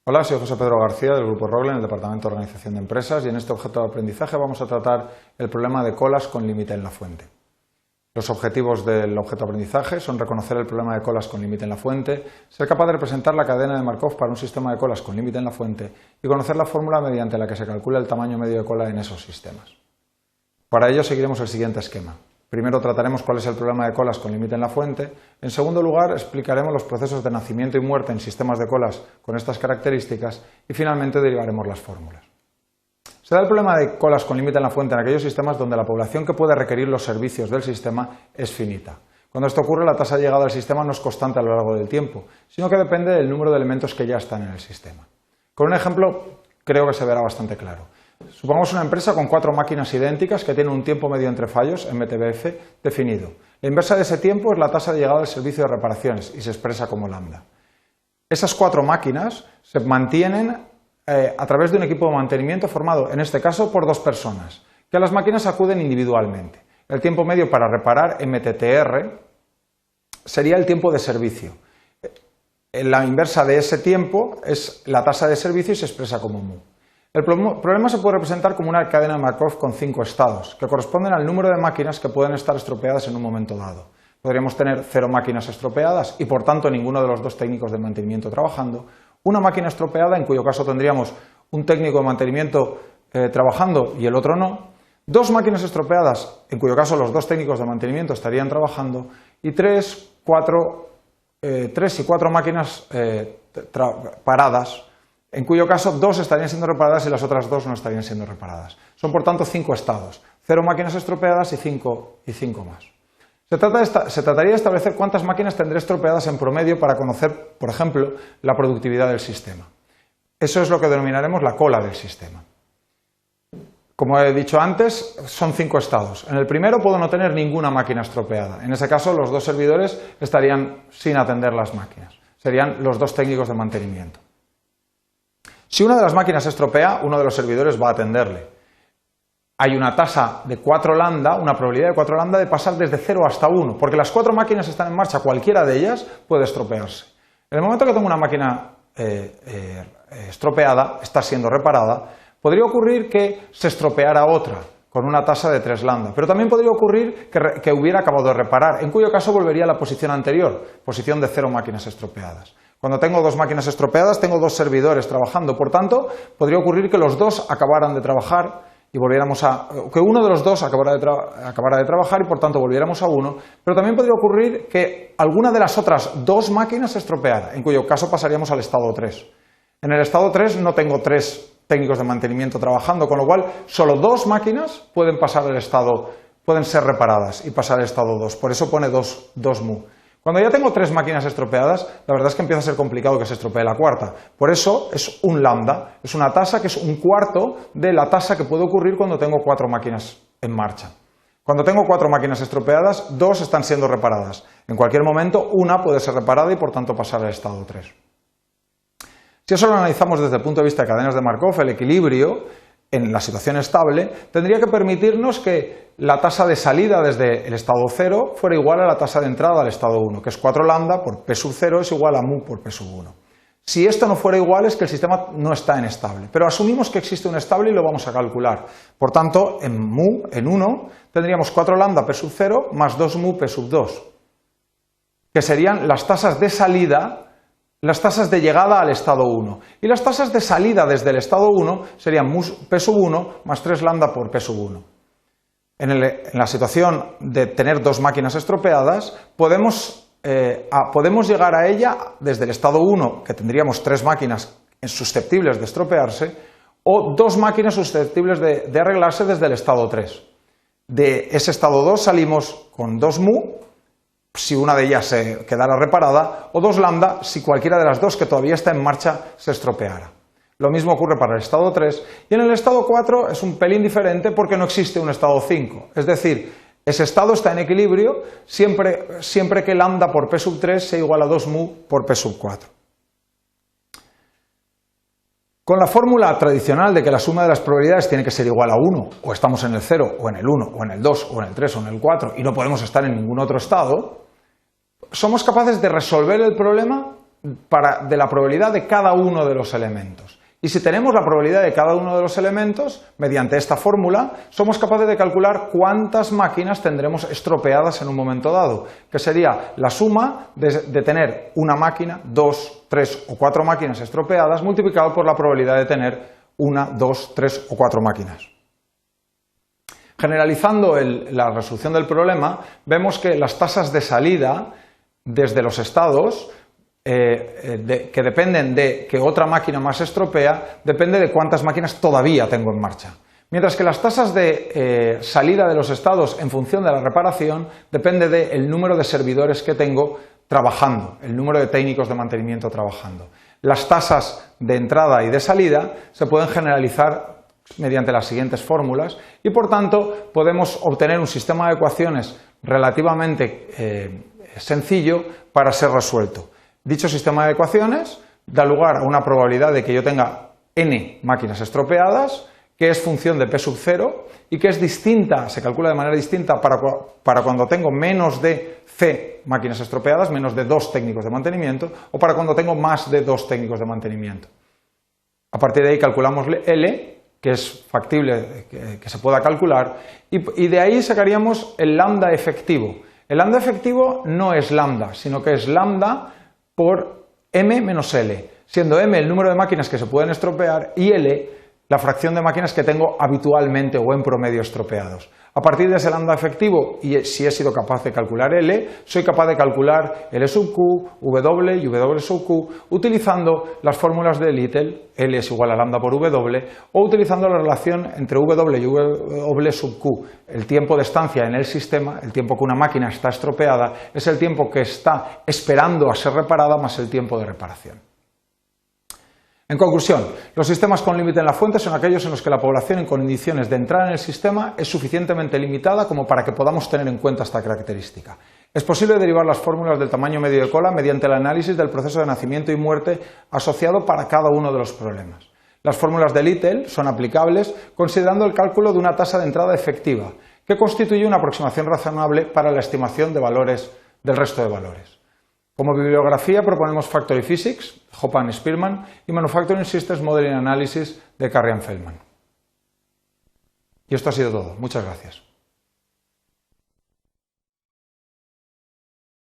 Hola, soy José Pedro García del Grupo Rogle en el Departamento de Organización de Empresas y en este objeto de aprendizaje vamos a tratar el problema de colas con límite en la fuente. Los objetivos del objeto de aprendizaje son reconocer el problema de colas con límite en la fuente, ser capaz de representar la cadena de Markov para un sistema de colas con límite en la fuente y conocer la fórmula mediante la que se calcula el tamaño medio de cola en esos sistemas. Para ello seguiremos el siguiente esquema. Primero trataremos cuál es el problema de colas con límite en la fuente. En segundo lugar, explicaremos los procesos de nacimiento y muerte en sistemas de colas con estas características y finalmente derivaremos las fórmulas. Se da el problema de colas con límite en la fuente en aquellos sistemas donde la población que puede requerir los servicios del sistema es finita. Cuando esto ocurre, la tasa de llegada al sistema no es constante a lo largo del tiempo, sino que depende del número de elementos que ya están en el sistema. Con un ejemplo creo que se verá bastante claro. Supongamos una empresa con 4 máquinas idénticas que tienen un tiempo medio entre fallos, MTBF, definido. La inversa de ese tiempo es la tasa de llegada del servicio de reparaciones y se expresa como lambda. Esas 4 máquinas se mantienen a través de un equipo de mantenimiento formado, en este caso, por 2 personas, que a las máquinas acuden individualmente. El tiempo medio para reparar, MTTR, sería el tiempo de servicio. La inversa de ese tiempo es la tasa de servicio y se expresa como mu. El problema se puede representar como una cadena de Markov con 5 estados, que corresponden al número de máquinas que pueden estar estropeadas en un momento dado. Podríamos tener 0 máquinas estropeadas y, por tanto, ninguno de los 2 técnicos de mantenimiento trabajando. Una máquina estropeada, en cuyo caso tendríamos un técnico de mantenimiento trabajando y el otro no. 2 máquinas estropeadas, en cuyo caso los 2 técnicos de mantenimiento estarían trabajando. Y 3 y 4 máquinas paradas, en cuyo caso 2 estarían siendo reparadas y las otras 2 no estarían siendo reparadas. Son, por tanto, 5 estados, 0 máquinas estropeadas y 5 más. Se trataría de establecer cuántas máquinas tendré estropeadas en promedio para conocer, por ejemplo, la productividad del sistema. Eso es lo que denominaremos la cola del sistema. Como he dicho antes, son 5 estados. En el primero puedo no tener ninguna máquina estropeada. En ese caso, los 2 servidores estarían sin atender las máquinas. Serían los 2 técnicos de mantenimiento. Si una de las máquinas se estropea, uno de los servidores va a atenderle. Hay una tasa de 4 lambda, una probabilidad de 4 lambda de pasar desde 0 hasta 1, porque las 4 máquinas están en marcha, cualquiera de ellas puede estropearse. En el momento que tengo una máquina estropeada, está siendo reparada, podría ocurrir que se estropeara otra, con una tasa de 3 lambda, pero también podría ocurrir que hubiera acabado de reparar, en cuyo caso volvería a la posición anterior, posición de 0 máquinas estropeadas. Cuando tengo 2 máquinas estropeadas, tengo 2 servidores trabajando, por tanto, podría ocurrir que los 2 acabaran de trabajar y que uno de los 2 acabara de trabajar y por tanto volviéramos a 1, pero también podría ocurrir que alguna de las otras 2 máquinas se estropeara, en cuyo caso pasaríamos al estado 3. En el estado 3 no tengo 3 técnicos de mantenimiento trabajando, con lo cual solo 2 máquinas pueden ser reparadas y pasar al estado 2, por eso pone 2 mu. Cuando ya tengo 3 máquinas estropeadas, la verdad es que empieza a ser complicado que se estropee la cuarta. Por eso es un lambda, es una tasa que es un cuarto de la tasa que puede ocurrir cuando tengo 4 máquinas en marcha. Cuando tengo 4 máquinas estropeadas, 2 están siendo reparadas. En cualquier momento, una puede ser reparada y por tanto pasar al estado 3. Si eso lo analizamos desde el punto de vista de cadenas de Markov, el equilibrio en la situación estable tendría que permitirnos que la tasa de salida desde el estado 0 fuera igual a la tasa de entrada al estado 1, que es 4 lambda por P sub 0 es igual a mu por P sub 1. Si esto no fuera igual es que el sistema no está en estable, pero asumimos que existe un estable y lo vamos a calcular. Por tanto, en mu, en 1, tendríamos 4 lambda P sub 0 más 2 mu P sub 2, que serían las tasas de salida, las tasas de llegada al estado 1. Y las tasas de salida desde el estado 1 serían mu P sub 1 más 3 lambda por P sub 1. En la situación de tener 2 máquinas estropeadas, podemos llegar a ella desde el estado 1, que tendríamos 3 máquinas susceptibles de estropearse, o 2 máquinas susceptibles de arreglarse desde el estado 3. De ese estado 2 salimos con 2 mu, si una de ellas se quedara reparada, o 2 lambda si cualquiera de las 2 que todavía está en marcha se estropeara. Lo mismo ocurre para el estado 3 y en el estado 4 es un pelín diferente porque no existe un estado 5. Es decir, ese estado está en equilibrio siempre que lambda por P sub 3 sea igual a 2 mu por P sub 4. Con la fórmula tradicional de que la suma de las probabilidades tiene que ser igual a 1, o estamos en el 0, o en el 1, o en el 2, o en el 3, o en el 4, y no podemos estar en ningún otro estado, somos capaces de resolver el problema de la probabilidad de cada uno de los elementos. Y si tenemos la probabilidad de cada uno de los elementos, mediante esta fórmula, somos capaces de calcular cuántas máquinas tendremos estropeadas en un momento dado, que sería la suma de tener una máquina, 2, 3 o 4 máquinas estropeadas, multiplicado por la probabilidad de tener 1, 2, 3 o 4 máquinas. Generalizando la resolución del problema, vemos que las tasas de salida desde los estados que dependen de que otra máquina más estropea, depende de cuántas máquinas todavía tengo en marcha. Mientras que las tasas de salida de los estados en función de la reparación depende del número de servidores que tengo trabajando, el número de técnicos de mantenimiento trabajando. Las tasas de entrada y de salida se pueden generalizar mediante las siguientes fórmulas y, por tanto, podemos obtener un sistema de ecuaciones relativamente sencillo para ser resuelto. Dicho sistema de ecuaciones da lugar a una probabilidad de que yo tenga n máquinas estropeadas, que es función de P sub 0 y que es distinta, se calcula de manera distinta para cuando tengo menos de C máquinas estropeadas, menos de 2 técnicos de mantenimiento, o para cuando tengo más de 2 técnicos de mantenimiento. A partir de ahí calculamos L, que es factible que se pueda calcular, y de ahí sacaríamos el lambda efectivo. El lambda efectivo no es lambda, sino que es lambda por m menos L, siendo m el número de máquinas que se pueden estropear y L la fracción de máquinas que tengo habitualmente o en promedio estropeados. A partir de ese lambda efectivo, y si he sido capaz de calcular L, soy capaz de calcular L sub Q, W y W sub Q, utilizando las fórmulas de Little, L es igual a lambda por W, o utilizando la relación entre W y W sub Q. El tiempo de estancia en el sistema, el tiempo que una máquina está estropeada, es el tiempo que está esperando a ser reparada más el tiempo de reparación. En conclusión, los sistemas con límite en la fuente son aquellos en los que la población en condiciones de entrar en el sistema es suficientemente limitada como para que podamos tener en cuenta esta característica. Es posible derivar las fórmulas del tamaño medio de cola mediante el análisis del proceso de nacimiento y muerte asociado para cada uno de los problemas. Las fórmulas de Little son aplicables considerando el cálculo de una tasa de entrada efectiva, que constituye una aproximación razonable para la estimación de valores del resto de valores. Como bibliografía proponemos Factory Physics, Hopan y Spearman, y Manufacturing Systems Modeling Analysis de Carrion Feldman. Y esto ha sido todo. Muchas gracias.